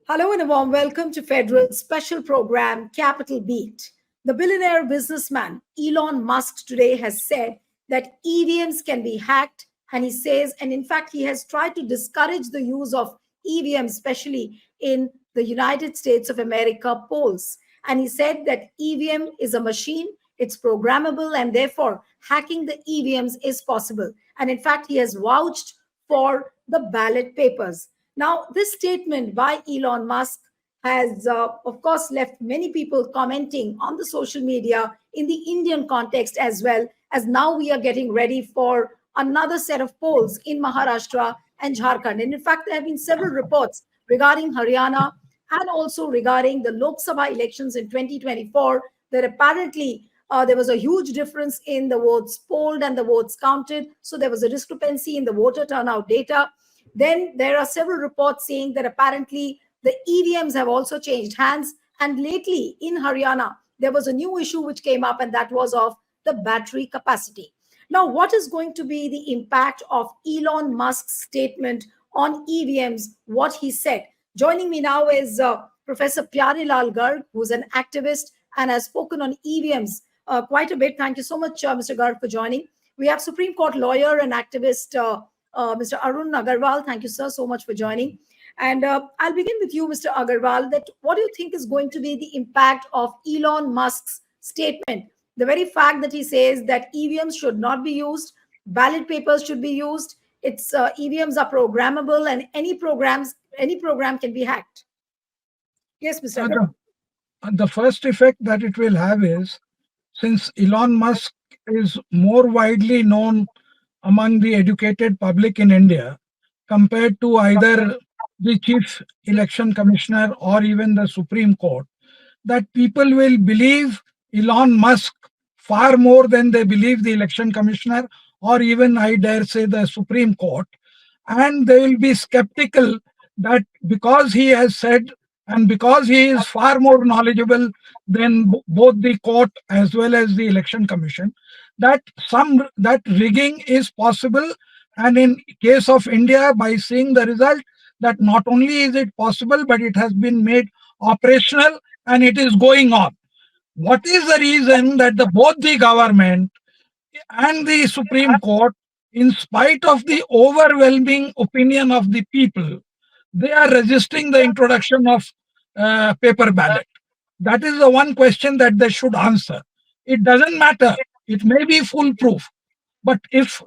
Hello and a warm welcome to Federal's special program, Capital Beat. The billionaire businessman Elon Musk today has said that EVMs can be hacked, and he says, and in fact, he has tried to discourage the use of EVMs, especially in the United States of America polls. And he said that EVM is a machine, it's programmable, and therefore hacking the EVMs is possible. And in fact, he has vouched for the ballot papers. Now, this statement by Elon Musk has, of course, left many people commenting on the social media in the Indian context as well, as now we are getting ready for another set of polls in Maharashtra and Jharkhand. And in fact, there have been several reports regarding Haryana and also regarding the Lok Sabha elections in 2024 that apparently there was a huge difference in the votes polled and the votes counted. So there was a discrepancy in the voter turnout data. Then there are several reports saying that apparently the EVMs have also changed hands. And lately in Haryana, there was a new issue which came up, and that was of the battery capacity. Now, what is going to be the impact of Elon Musk's statement on EVMs, what he said? Joining me now is Professor Lal Garg, who's an activist and has spoken on EVMs quite a bit. Thank you so much, Mr. Garg, for joining. We have Supreme Court lawyer and activist Mr. Arun Agarwal. Thank you, sir, so much for joining. And I'll begin with you, Mr. Agarwal, that what do you think is going to be the impact of Elon Musk's statement? The very fact that he says that EVMs should not be used, ballot papers should be used, it's EVMs are programmable, and any program can be hacked. Yes, Mr. Agarwal. The first effect that it will have is, since Elon Musk is more widely known among the educated public in India compared to either the chief election commissioner or even the Supreme Court, that people will believe Elon Musk far more than they believe the election commissioner or even, I dare say, the Supreme Court. And they will be skeptical that because he has said and because he is far more knowledgeable than both the court as well as the election commission, that rigging is possible. And in case of India, by seeing the result, that not only is it possible, but it has been made operational and it is going on. What is the reason that both the government and the Supreme Court, in spite of the overwhelming opinion of the people, they are resisting the introduction of paper ballot? That is the one question that they should answer. It doesn't matter. It may be foolproof. But if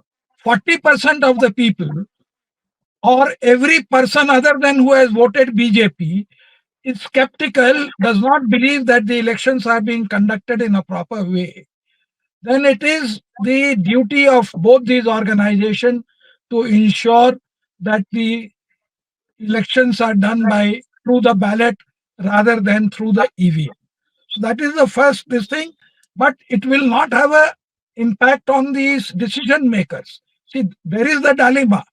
40% of the people or every person other than who has voted BJP is skeptical, does not believe that the elections are being conducted in a proper way, then it is the duty of both these organizations to ensure that the elections are done through the ballot rather than through the EVM. So that is the first this thing, but it will not have a impact on these decision makers. See, there is the dilemma.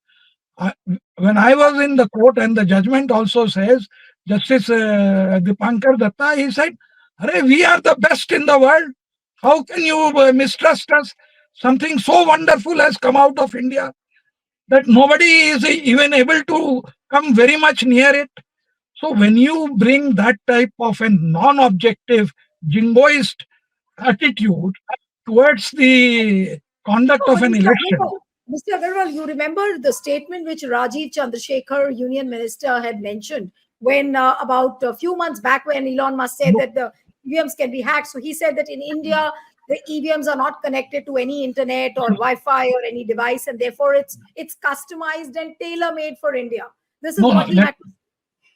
When I was in the court, and the judgment also says, Justice Dipankar Datta, he said, "Arey, we are the best in the world. How can you mistrust us? Something so wonderful has come out of India that nobody is even able to come very much near it." So when you bring that type of a non-objective, jingoist attitude towards the conduct No, of but an election, Mr. Agarwal, you remember the statement which Rajiv Chandrasekhar, Union Minister, had mentioned when about a few months back when Elon Musk said that the EVMs can be hacked. So he said that in India, the EVMs are not connected to any internet or Wi-Fi or any device, and therefore it's customized and tailor-made for India. This is no, what he had.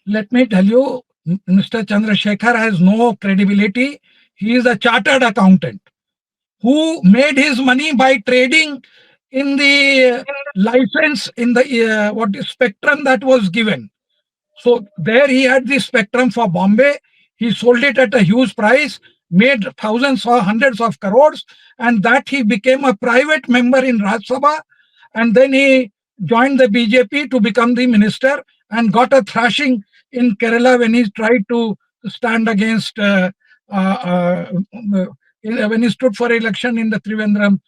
let me tell you, Mr. Chandrasekhar has no credibility. He is a chartered accountant who made his money by trading in the license, in the what is spectrum that was given. So there he had the spectrum for Bombay. He sold it at a huge price, made thousands or hundreds of crores, and that he became a private member in Rajya Sabha, and then he joined the BJP to become the minister and got a thrashing in Kerala when he tried to stand against when he stood for election in the Trivandrum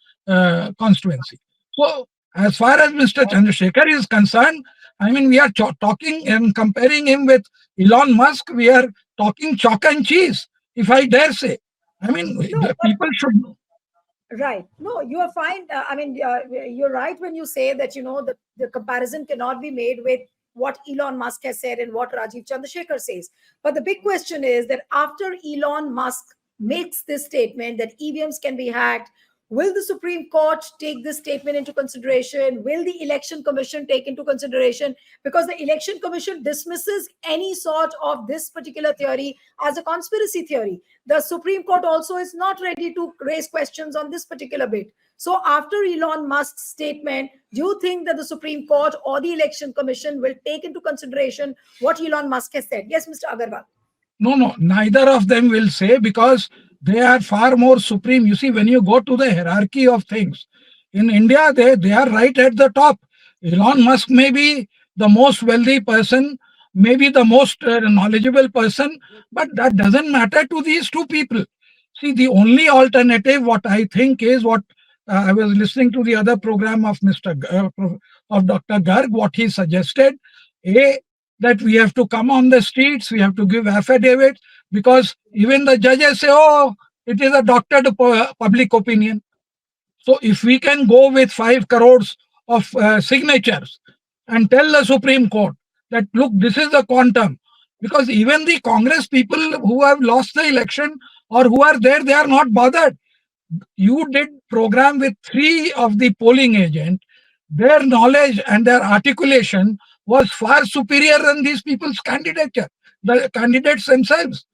constituency. So As far as Mr. Chandrasekhar is concerned, I mean, we are talking and comparing him with Elon Musk. We are talking chalk and cheese, if I dare say. I mean, No, the but people should. right. No, you are fine. I mean, you're right when you say that, the comparison cannot be made with what Elon Musk has said and what Rajiv Chandrasekhar says. But the big question is that after Elon Musk makes this statement that EVMs can be hacked, will the Supreme Court take this statement into consideration? Will the Election Commission take into consideration? Because the Election Commission dismisses any sort of this particular theory as a conspiracy theory. The Supreme Court also is not ready to raise questions on this particular bit. So, after Elon Musk's statement, do you think that the Supreme Court or the Election Commission will take into consideration what Elon Musk has said? Yes, Mr. Agarwal. No, no, neither of them will say, because they are far more supreme. You see, when you go to the hierarchy of things, in India, they are right at the top. Elon Musk may be the most wealthy person, maybe the most knowledgeable person, but that doesn't matter to these two people. See, the only alternative, what I think is what I was listening to the other program of of Dr. Garg, what he suggested. A, that we have to come on the streets, we have to give affidavits, because even the judges say, oh, it is a doctored public opinion. So if we can go with 5 crores of signatures and tell the Supreme Court that, look, this is the quantum, because even the Congress people who have lost the election or who are there, they are not bothered. You did program with 3 of the polling agent. Their knowledge and their articulation was far superior than these people's candidature, the candidates themselves.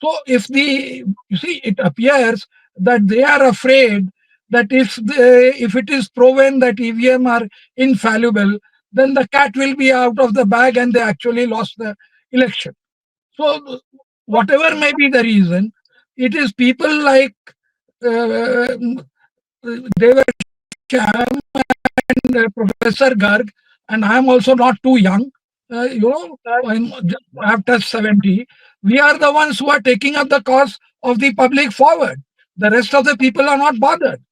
So if you see, it appears that they are afraid that if it is proven that EVM are infallible, then the cat will be out of the bag and they actually lost the election. So whatever may be the reason, it is people like uh, Dev Sham and Professor Garg, and I am also not too young. I'm after 70. We are the ones who are taking up the cause of the public forward. The rest of the people are not bothered.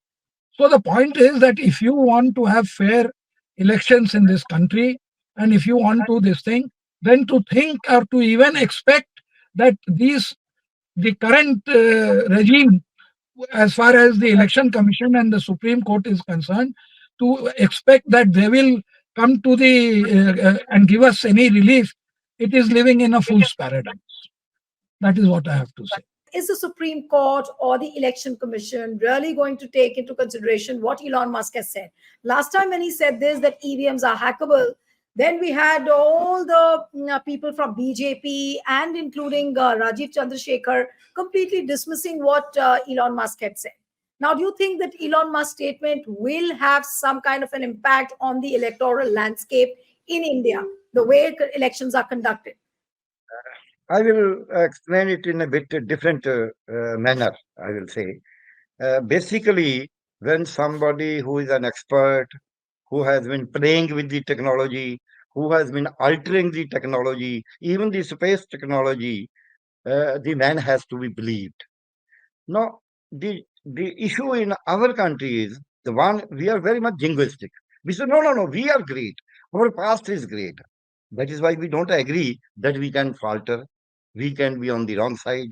So the point is that if you want to have fair elections in this country, and if you want to this thing, then to think or to even expect that the current regime, as far as the election commission and the Supreme Court is concerned, to expect that they will come to the and give us any relief, it is living in a fool's paradise. That is what I have to say. Is the Supreme Court or the Election Commission really going to take into consideration what Elon Musk has said? Last time when he said this, that EVMs are hackable, then we had all the people from BJP and including Rajiv Chandrasekhar completely dismissing what Elon Musk had said. Now, do you think that Elon Musk's statement will have some kind of an impact on the electoral landscape in India, the way elections are conducted? I will explain it in a bit different manner, I will say. Basically, when somebody who is an expert, who has been playing with the technology, who has been altering the technology, even the space technology, the man has to be believed. Now, the issue in our country is the one we are very much jingoistic. We say, no, no, no, we are great. Our past is great. That is why we don't agree that we can falter, we can be on the wrong side.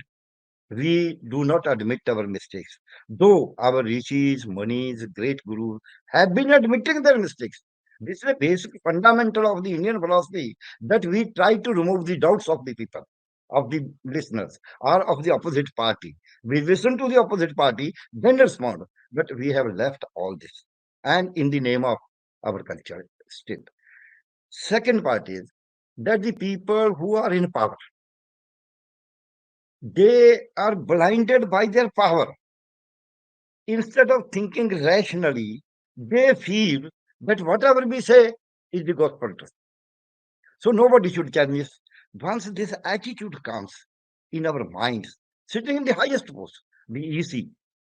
We do not admit our mistakes. Though our rishis, munis, great gurus have been admitting their mistakes. This is a basic fundamental of the Indian philosophy, that we try to remove the doubts of the people, of the listeners, or of the opposite party. We listen to the opposite party, then respond. But we have left all this, and in the name of our culture still. Second part is that the people who are in power, they are blinded by their power. Instead of thinking rationally, they feel that whatever we say is the gospel truth. So nobody should challenge us. Once this attitude comes in our minds, sitting in the highest post, the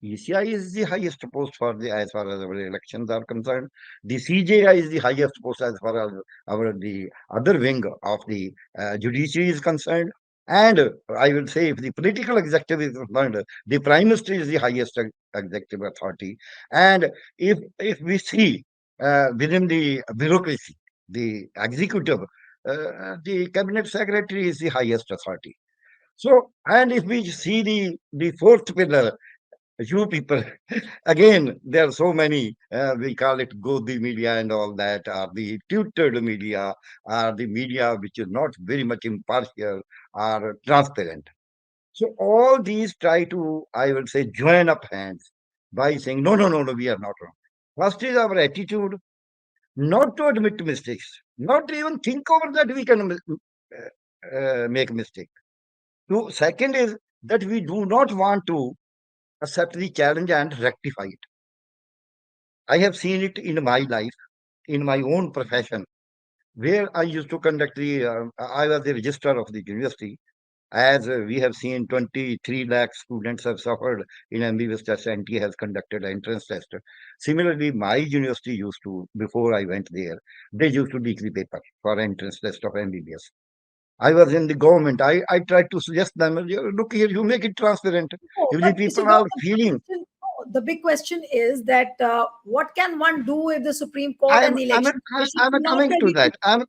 ECI is the highest post for the as far as our elections are concerned. The CJI is the highest post as far as the other wing of the judiciary is concerned. And I will say, if the political executive is concerned, the prime minister is the highest executive authority. And if we see within the bureaucracy, the executive, the cabinet secretary is the highest authority. So, and if we see the fourth pillar, you people, again, there are so many, we call it Godi media and all that, or the tutored media, or the media which is not very much impartial or transparent. So all these try to, I will say, join up hands by saying, no, no, no, no, we are not wrong. First is our attitude not to admit mistakes, not to even think over that we can make mistake. So second is that we do not want to accept the challenge and rectify it. I have seen it in my life, in my own profession, where I used to conduct I was the registrar of the university. As we have seen, 23 lakh students have suffered in MBBS test. NT has conducted an entrance test. Similarly, my university used to, before I went there, they used to leak the paper for entrance test of MBBS. I was in the government. I tried to suggest them, look here, you make it transparent. No, If the but Mr. people are Gautam, feeling, the big question is that what can one do if the Supreme Court and the Election Commission I'm is not coming to ready to that. Elon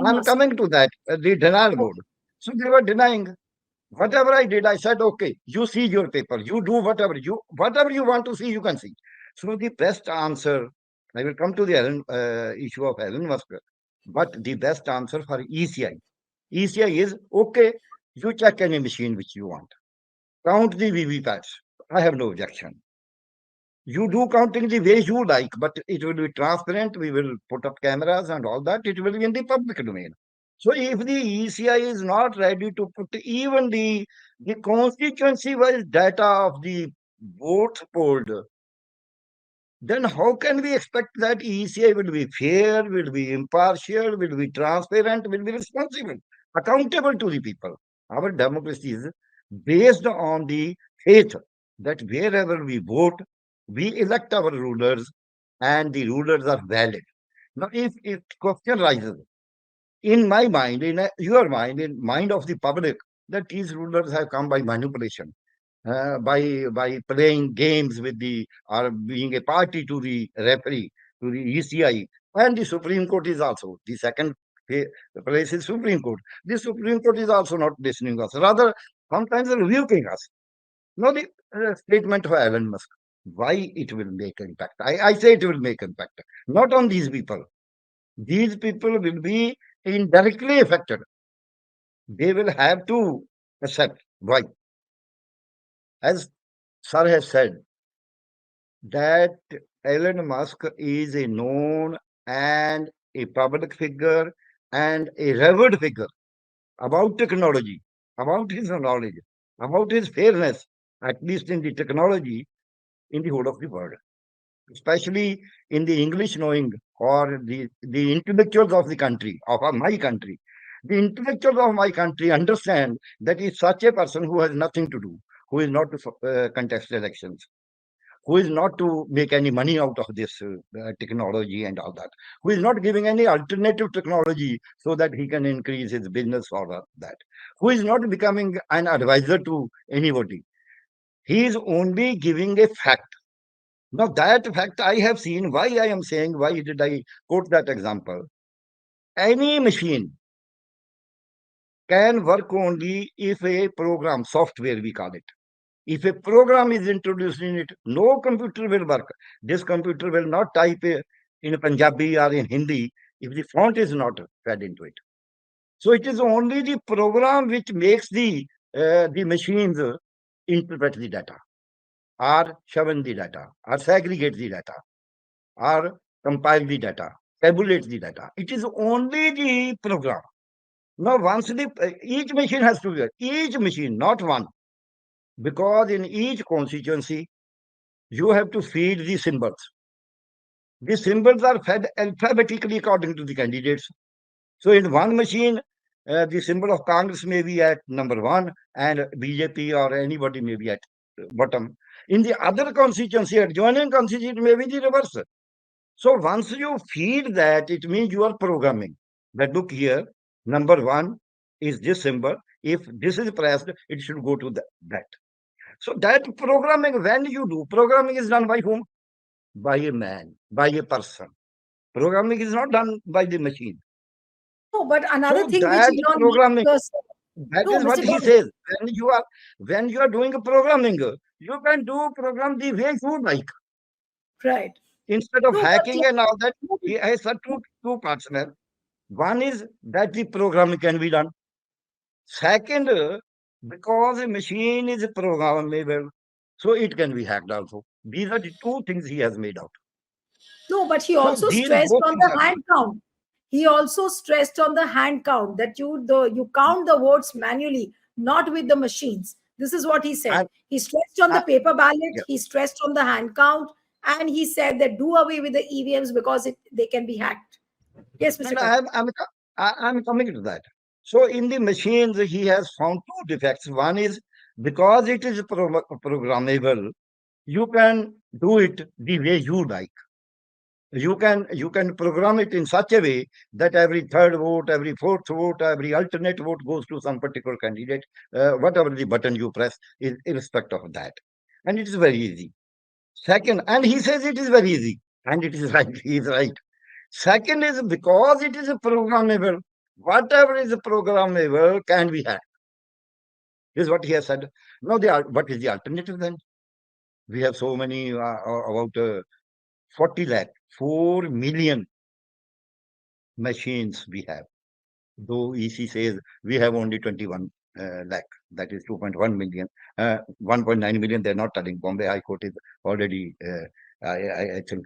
I'm Musk? coming to that. The denial mode. So they were denying. Whatever I did, I said, okay, you see your paper, you do whatever you want to see, you can see. So the best answer, I will come to the issue of Elon Musk, but the best answer for ECI. ECI is okay, you check any machine which you want. Count the VVPATs. I have no objection. You do counting the way you like, but it will be transparent. We will put up cameras and all that. It will be in the public domain. So if the ECI is not ready to put even the constituency-wise data of the votes polled, then how can we expect that ECI will be fair, will be impartial, will be transparent, will be responsible, accountable to the people? Our democracy is based on the faith that wherever we vote, we elect our rulers and the rulers are valid. Now, if question rises in my mind, in your mind, in mind of the public, that these rulers have come by manipulation, by playing games with the or being a party to the referee, to the ECI, and the Supreme Court is also the second place is Supreme Court. The Supreme Court is also not listening to us, rather sometimes rebuking us. Now the statement of Elon Musk, why it will make impact? I say it will make impact, not on these people. These people will be indirectly affected. They will have to accept why. As Sir has said, that Elon Musk is a known and a public figure and a revered figure about technology, about his knowledge, about his fairness, at least in the technology in the whole of the world, especially in the English knowing or the intellectuals of the country, of my country. The intellectuals of my country understand that is such a person who has nothing to do, who is not to contest elections, who is not to make any money out of this technology and all that, who is not giving any alternative technology so that he can increase his business or that, who is not becoming an advisor to anybody. He is only giving a fact. Now, that fact I have seen, why I am saying, why did I quote that example? Any machine can work only if a program, software we call it, if a program is introduced in it, no computer will work. This computer will not type in Punjabi or in Hindi if the font is not fed into it. So it is only the program which makes the machines interpret the data, or shove in the data, or segregate the data, or compile the data, tabulate the data. It is only the program. Now, once each machine has to be each machine, not one, because in each constituency you have to feed the symbols. The symbols are fed alphabetically according to the candidates. So in one machine, the symbol of Congress may be at number one, and BJP or anybody may be at bottom. In the other constituency, adjoining constituency, it may be the reverse. So once you feed that, it means you are programming. That look here, number one is this symbol. If this is pressed, it should go to that. So that programming, when you do, programming is done by whom? By a man, by a person. Programming is not done by the machine. No, but another So thing which that Elon programming, Musk said, that no, is what Mr. he Gaurav, says. When you are doing a programming, you can do program the way you like. right. Instead of No, but hacking and all that, no, he has said two parts, man. One is that the programming can be done. Second, because a machine is programmable, so it can be hacked also. These are the two things he has made out. no, but he So also these stressed both on things the are there. hand count. He also stressed on the hand count that you count the votes manually, not with the machines. This is what he said. And He stressed on the uh, paper ballot. yeah, He stressed on the hand count, and he said that do away with the EVMs because they can be hacked. Yes, no, Mr. no, Kar. I'm coming to that. So in the machines, he has found two defects. One is because it is programmable, you can do it the way you like. You can program it in such a way that every third vote, every fourth vote, every alternate vote goes to some particular candidate. Whatever the button you press is irrespective of that, and it is very easy. Second, and he says it is very easy, and it is right. He is right. Second is because it is a programmable. Whatever is programmable can be hacked. Is what he has said. Now, what is the alternative then? We have so many about 40 lakh, 4 million machines we have. Though EC says we have only 21 lakh, that is 2.1 million. 1.9 million, they're not telling. Bombay High Court is already, I think,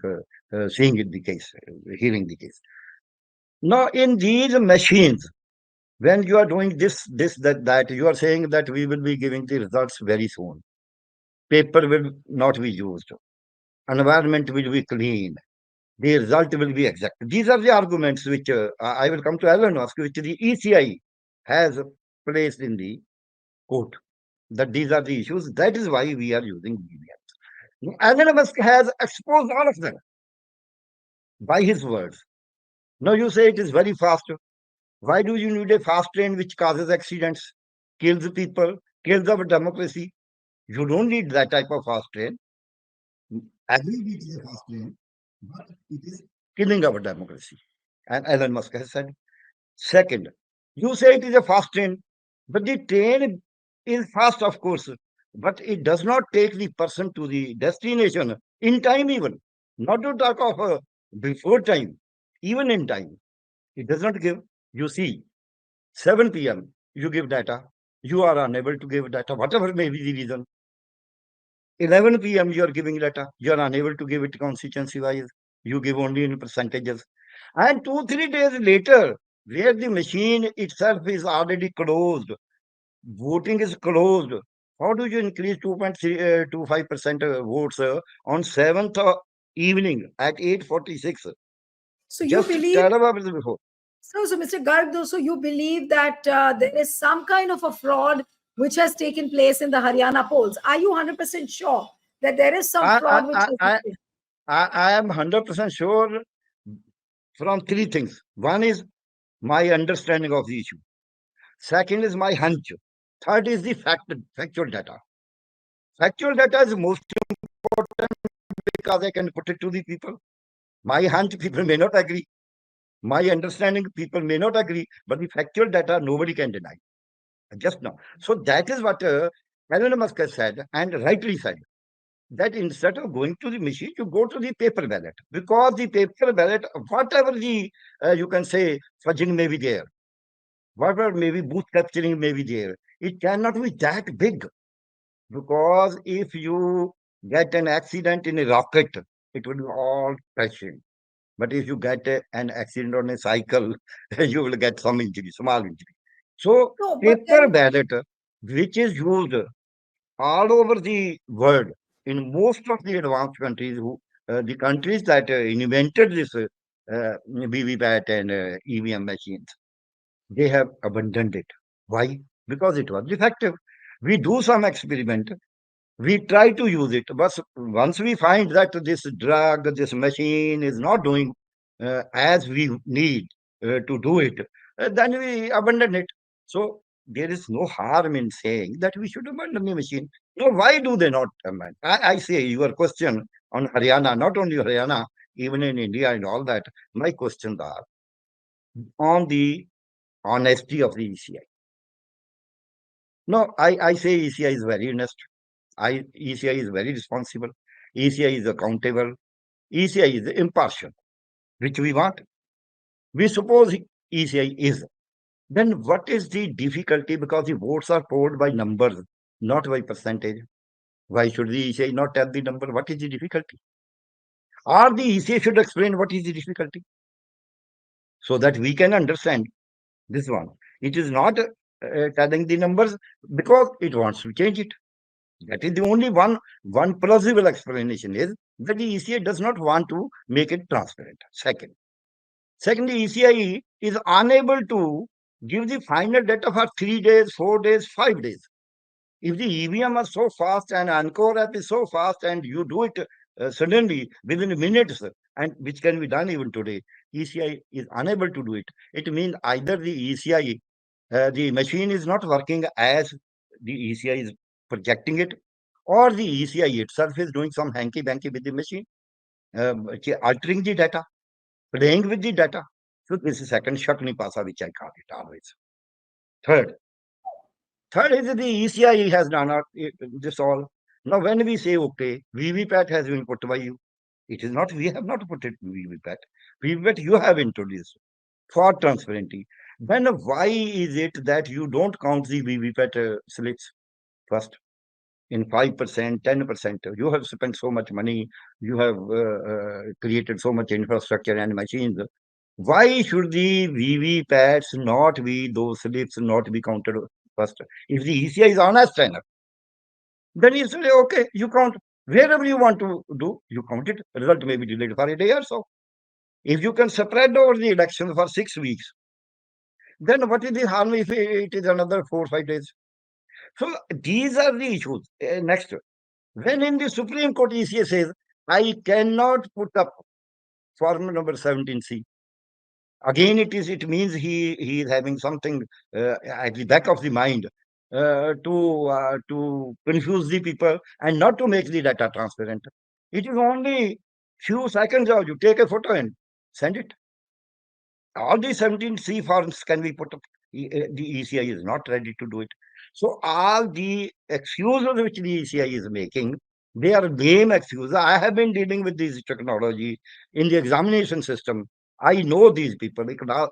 seeing it the case, hearing the case. Now, in these machines, when you are doing that, you are saying that we will be giving the results very soon. Paper will not be used. Environment will be clean. The result will be exact. These are the arguments which I will come to Elon Musk, which the ECI has placed in the court. That these are the issues. That is why we are using EVMs. Elon Musk has exposed all of them by his words. Now you say it is very fast. Why do you need a fast train which causes accidents, kills people, kills our democracy? You don't need that type of fast train. Agree it is a fast train, but it is killing our democracy. And Elon Musk has said. Second, you say it is a fast train, but the train is fast, of course, but it does not take the person to the destination in time, even. Not to talk of before time, even in time. It does not give. You see, 7 p.m., you give data. You are unable to give data, whatever may be the reason. 11 p.m., you are giving data. You are unable to give it constituency wise. You give only in percentages. And 2, 3 days later, where the machine itself is already closed, voting is closed. How do you increase 2.25% votes on 7th evening at 8:46? So you Just believe 12 hours before. so Mr. Garg, though, so you believe that there is some kind of a fraud which has taken place in the Haryana polls. Are you 100% sure that there is some I, I, fraud which I, has I, happened? I am 100% sure from three things. One is my understanding of the issue. Second is my hunch. Third is the factual data. Factual data is most important because I can put it to the people. My hunch, people may not agree. My understanding, people may not agree. But the factual data, nobody can deny. Just now. So that is what Elon Musk has said, and rightly said, that instead of going to the machine, you go to the paper ballot. Because the paper ballot, whatever the, you can say, fudging may be there, whatever maybe booth capturing may be there, it cannot be that big. Because if you get an accident in a rocket, it will be all crashing. But if you get an accident on a cycle, you will get some injury, small injury. So No, but paper then ballot, which is used all over the world in most of the advanced countries, the countries that invented this VVPAT and EVM machines, they have abandoned it. Why? Because it was defective. We do some experiment, we try to use it, but once we find that this drug, this machine is not doing as we need to do it, then we abandon it. So there is no harm in saying that we should abandon the machine. No, why do they not abandon? I say your question on Haryana, not only Haryana, even in India and all that. My questions are on the honesty of the ECI. No, I say ECI is very honest. ECI is very responsible. ECI is accountable. ECI is impartial, which we want. We suppose ECI is. Then what is the difficulty? Because the votes are polled by numbers, not by percentage. Why should the ECI not tell the number? What is the difficulty? Or the ECI should explain what is the difficulty so that we can understand this one. It is not telling the numbers because it wants to change it. That is the only one plausible explanation is that the ECI does not want to make it transparent. Second, the ECI is unable to give the final data for 3 days, 4 days, 5 days. If the EVM are so fast and Encore app is so fast and you do it suddenly within minutes, and which can be done even today, ECI is unable to do it. It means either the ECI, the machine is not working as the ECI is projecting it, or the ECI itself is doing some hanky-panky with the machine, altering the data, playing with the data. So this is second shakni pasa, which I call it always. Third, Third is the ECI has done this all. Now, when we say, okay, VVPAT has been put by you, it is not, we have not put it VVPAT. VVPAT you have introduced for transparency. Then why is it that you don't count the VVPAT slips first in 5%, 10%? You have spent so much money, you have created so much infrastructure and machines. Why should the VVPATs not be, those slips not be counted first? If the ECI is honest enough, then you say, okay, you count wherever you want to do, you count it. Result may be delayed for a day or so. If you can spread over the election for 6 weeks, then what is the harm if it is another 4 or 5 days? So these are the issues. Next, when in the Supreme Court ECA says, I cannot put up form number 17C. Again, it means he is having something at the back of the mind to confuse the people and not to make the data transparent. It is only few seconds or you take a photo and send it. All these 17C forms can be put up. The ECI is not ready to do it. So all the excuses which the ECI is making, they are lame excuses. I have been dealing with this technology in the examination system. I know these people.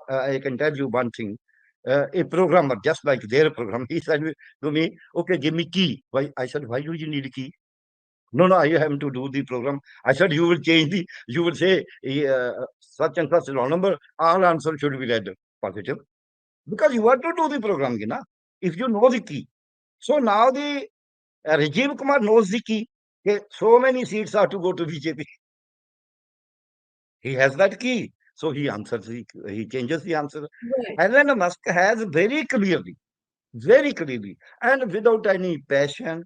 I can tell you one thing. A programmer, just like their program, he said to me, okay, give me key. Why? I said, why do you need a key? No, I have to do the program. I said, you will change you will say such and such wrong number, all answers should be read positive. Because you have to do the program, if you know the key. So now the Rajiv Kumar knows the key. Okay, so many seats are to go to BJP. He has that key. So he answers, he changes the answer. Right. Elon Musk has very clearly, and without any passion,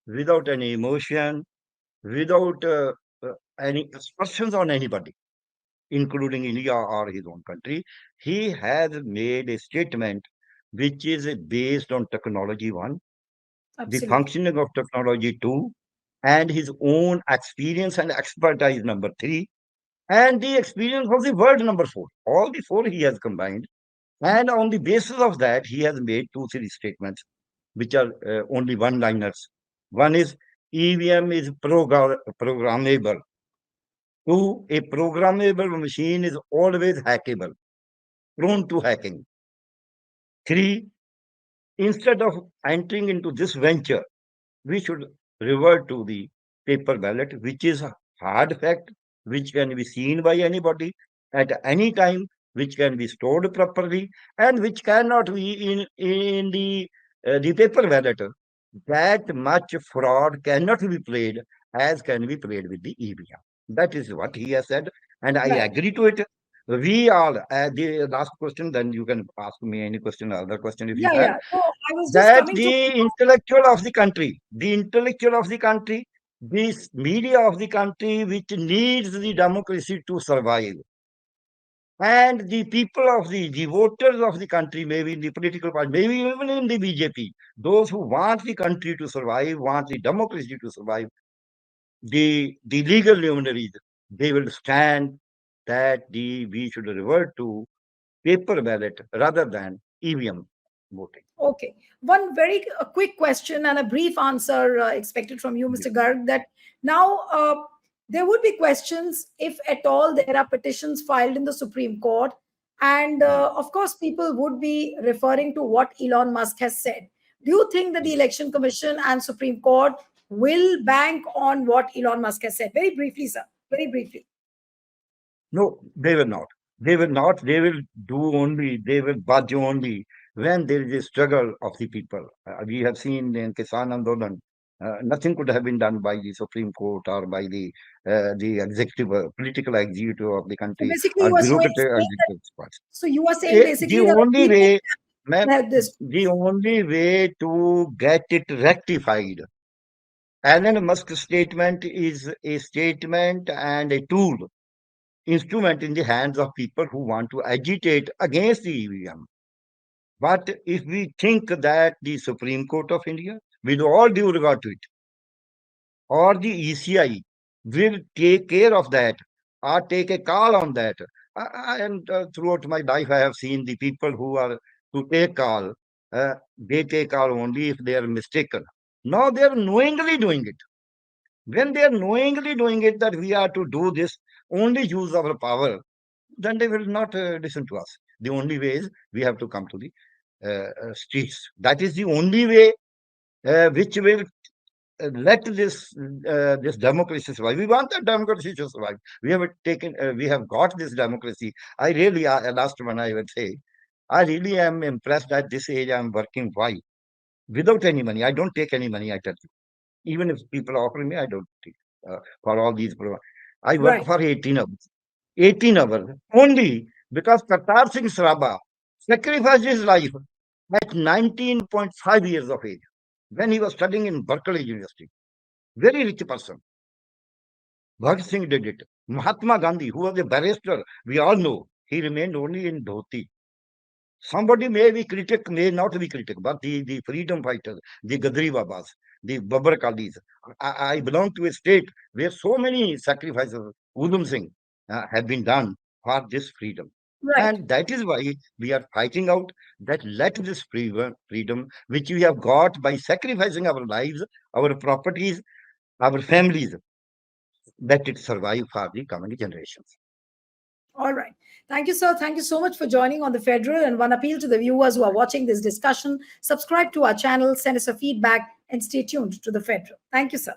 without any emotion, without any aspersions on anybody, including India or his own country, he has made a statement which is based on technology one, the Absolutely. functioning of technology two, and his own experience and expertise number three, and the experience of the world number four. All the four he has combined. And on the basis of that, he has made two, three statements, which are only one-liners. One is EVM is programmable. Two, a programmable machine is always hackable, prone to hacking. Three, instead of entering into this venture, we should revert to the paper ballot, which is a hard fact, which can be seen by anybody at any time, which can be stored properly, and which cannot be in the paper ballot. That much fraud cannot be played as can be played with the EVM. That is what he has said, and I Right. agree to it. We all, the last question, then you can ask me any question, other question if you Yeah, have. yeah. So I was just That coming to the intellectual of the country, this media of the country, which needs the democracy to survive, and the people of the voters of the country, maybe in the political party, maybe even in the BJP, those who want the country to survive, want the democracy to survive, the legal luminaries, they will stand that we should revert to paper ballot rather than EVM voting. Okay. One very quick question and a brief answer expected from you, Yeah. Mr. Garg, that now there would be questions if at all there are petitions filed in the Supreme Court. And Yeah. of course, people would be referring to what Elon Musk has said. Do you think that the Yeah. Election Commission and Supreme Court will bank on what Elon Musk has said? Very briefly, sir. Very briefly. No, they will not. They will not. They will do only, they will budge only when there is a struggle of the people. We have seen in Kisan Andolan, nothing could have been done by the Supreme Court or by the executive, political executive of the So country basically, or you are bureaucratic saying that. executive parts. So you are saying The basically that the only people way, ma'am, can help this. the only way to get it rectified, Elon Musk's statement is a statement and a tool instrument in the hands of people who want to agitate against the EVM. But if we think that the Supreme Court of India, with all due regard to it, or the ECI will take care of that or take a call on that, and throughout my life, I have seen the people who are to take call, they take call only if they are mistaken. Now they are knowingly doing it. When they are knowingly doing it that we are to do this, only use our power, then they will not listen to us. The only way is we have to come to the streets. That is the only way which will let this democracy survive. We want that democracy to survive. We have we have got this democracy. I really, last one I would say, I really am impressed at this age. I am working why without any money. I don't take any money. I tell you, even if people offer me, I don't take for all these. I work Right. for 18 hours. 18 hours only because Kartar Singh Saraba sacrificed his life at 19.5 years of age when he was studying in Berkeley University. Very rich person. Bhagat Singh did it. Mahatma Gandhi, who was a barrister, we all know, he remained only in dhoti. Somebody may be critic, may not be critic, but the freedom fighters, the Gadri Babas, the Babbar Kalis. I belong to a state where so many sacrifices, Udham Singh, have been done for this freedom. Right. And that is why we are fighting out that let this freedom, which we have got by sacrificing our lives, our properties, our families, let it survive for the coming generations. All right. Thank you, sir. Thank you so much for joining on the Federal. And one appeal to the viewers who are watching this discussion: subscribe to our channel, send us a feedback, and stay tuned to the Federal. Thank you, sir.